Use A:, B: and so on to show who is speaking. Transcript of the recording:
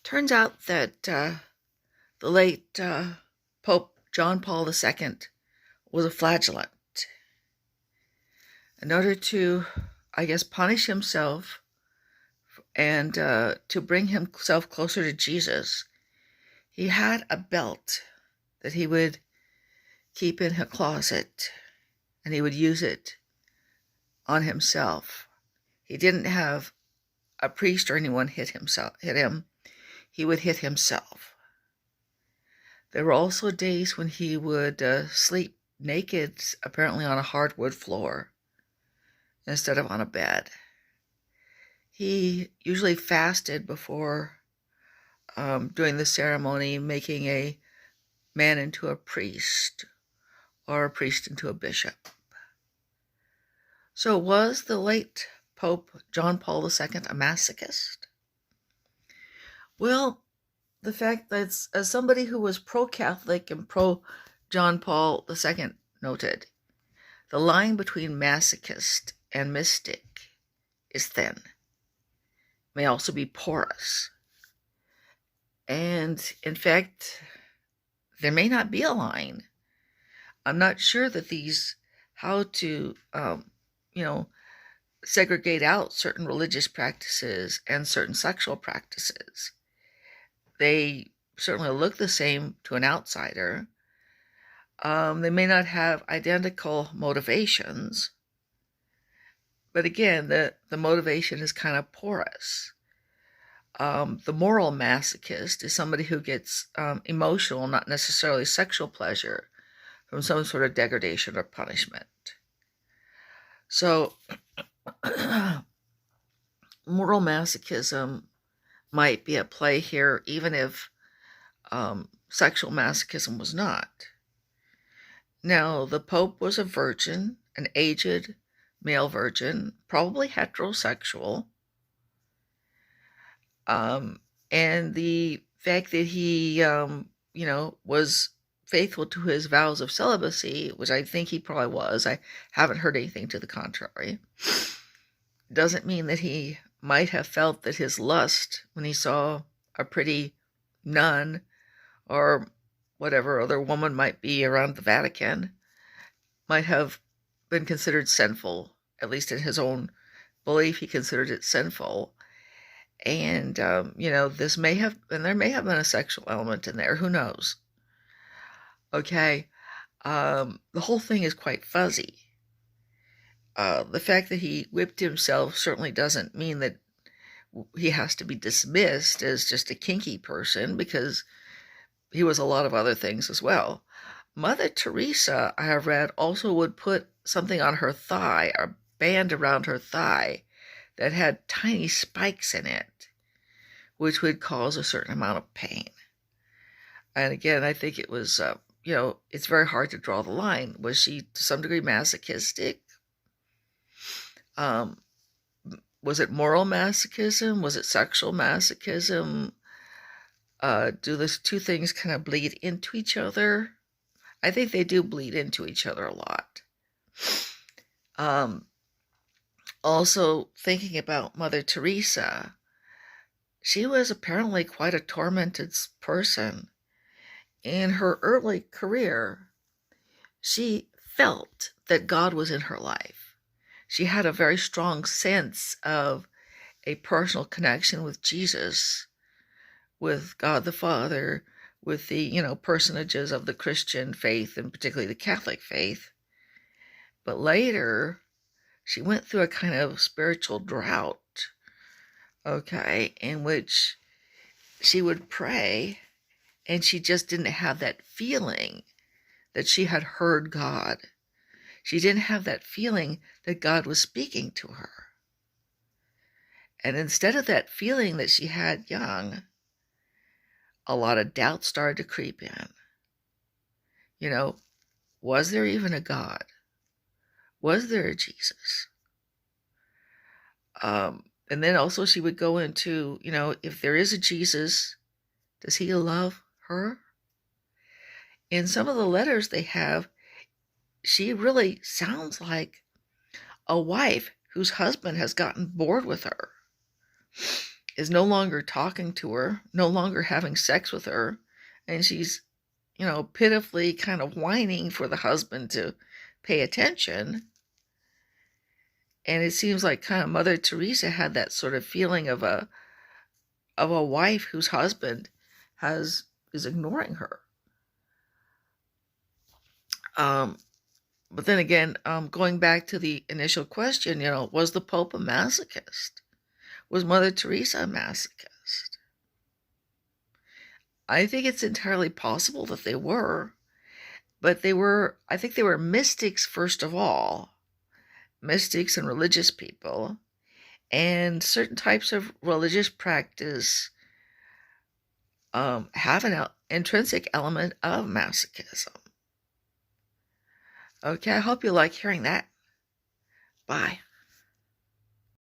A: Turns out that the late Pope John Paul II was a flagellant. In order to, punish himself and to bring himself closer to Jesus, he had a belt that he would keep in a closet, and he would use it on himself. He didn't have a priest or anyone hit him. He would hit himself. There were also days when he would sleep naked, apparently on a hardwood floor, instead of on a bed. He usually fasted before doing the ceremony, making a man into a priest or a priest into a bishop. So was the late Pope John Paul II a masochist? Well, the fact that as somebody who was pro-Catholic and pro-John Paul II noted, the line between masochist and mystic is thin. It may also be porous. And in fact, there may not be a line. I'm not sure that how to, segregate out certain religious practices and certain sexual practices. They certainly look the same to an outsider. They may not have identical motivations, but again, the motivation is kind of porous. The moral masochist is somebody who gets emotional, not necessarily sexual pleasure, from some sort of degradation or punishment. So, moral masochism might be at play here, even if sexual masochism was not. Now, the Pope was a virgin, an aged male virgin, probably heterosexual. And the fact that he, was faithful to his vows of celibacy, which I think he probably was, I haven't heard anything to the contrary, doesn't mean that he might have felt that his lust, when he saw a pretty nun or whatever other woman might be around the Vatican, might have been considered sinful. At least in his own belief, he considered it sinful. And, there may have been a sexual element in there. Who knows? Okay. The whole thing is quite fuzzy. The fact that he whipped himself certainly doesn't mean that he has to be dismissed as just a kinky person, because he was a lot of other things as well. Mother Teresa, I have read, also would put something on her thigh, a band around her thigh, that had tiny spikes in it, which would cause a certain amount of pain. And again, I think it was, it's very hard to draw the line. Was she to some degree masochistic? Was it moral masochism? Was it sexual masochism? Do those two things kind of bleed into each other? I think they do bleed into each other a lot. Also, thinking about Mother Teresa, she was apparently quite a tormented person. In her early career, she felt that God was in her life. She had a very strong sense of a personal connection with Jesus, with God the Father, with the, personages of the Christian faith, and particularly the Catholic faith. But later, she went through a kind of spiritual drought, in which she would pray, and she just didn't have that feeling that she had heard God. She didn't have that feeling that God was speaking to her. And instead of that feeling that she had young, a lot of doubt started to creep in. Was there even a God? Was there a Jesus? And then also she would go into, if there is a Jesus, does he love her? In some of the letters they have, she really sounds like a wife whose husband has gotten bored with her. is no longer talking to her, no longer having sex with her, and she's, pitifully kind of whining for the husband to pay attention. And it seems like kind of Mother Teresa had that sort of feeling of a wife whose husband is ignoring her. But then again, going back to the initial question, was the Pope a masochist? Was Mother Teresa a masochist? I think it's entirely possible that they were, but I think they were mystics first of all, mystics and religious people, and certain types of religious practice have an intrinsic element of masochism. Okay, I hope you like hearing that. Bye.